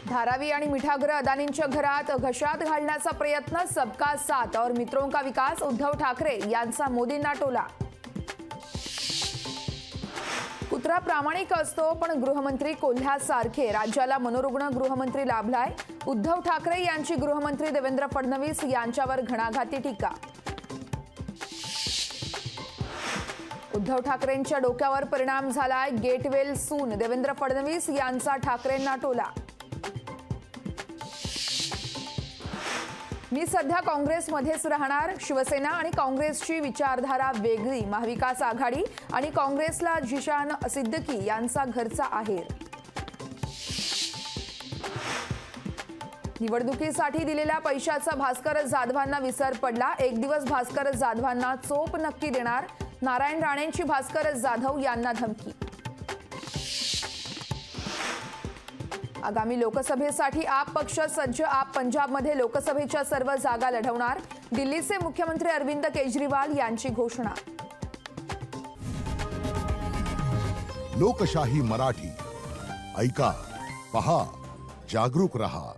धारावी आणि मिठागर अदानींच्या घरात घशात घालण्याचा प्रयत्न, सबका साथ और मित्रों का विकास, उद्धव ठाकरे यांचा मोदींना टोला। कुत्रा प्रामाणिक असतो पण गृहमंत्री कोल्ह्यासारखे, राज्याला मनोरुग्ण गृहमंत्री लाभलाय। उद्धव ठाकरे यांची गृहमंत्री देवेंद्र फडणवीस यांच्यावर घणाघाती टीका। उद्धव ठाकरेंच्या डोक्यावर परिणाम झालाय, get well soon, Devendra Fadnavis यांचा ठाकरेंना टोला। मी सध्या काँग्रेसमध्येच राहणार, शिवसेना आणि काँग्रेसची विचारधारा वेगळी, महाविकास आघाडी आणि काँग्रेसला झिशान सिद्दीकी यांचा घरचा आहेर। निवडणुकीसाठी दिलेल्या पैशाचा भास्कर जाधवांना विसर पडला, एक दिवस भास्कर जाधवांना चोप नक्की देणार, नारायण राणेंची भास्कर जाधव यांना धमकी। आगामी लोकसभेसाठी आप पक्ष सज्ज, आप पंजाबमध्ये लोकसभेच्या सर्व जागा लढवणार, दिल्लीचे मुख्यमंत्री अरविंद केजरीवाल यांची घोषणा। लोकशाही मराठी ऐका, पहा, जागरूक रहा।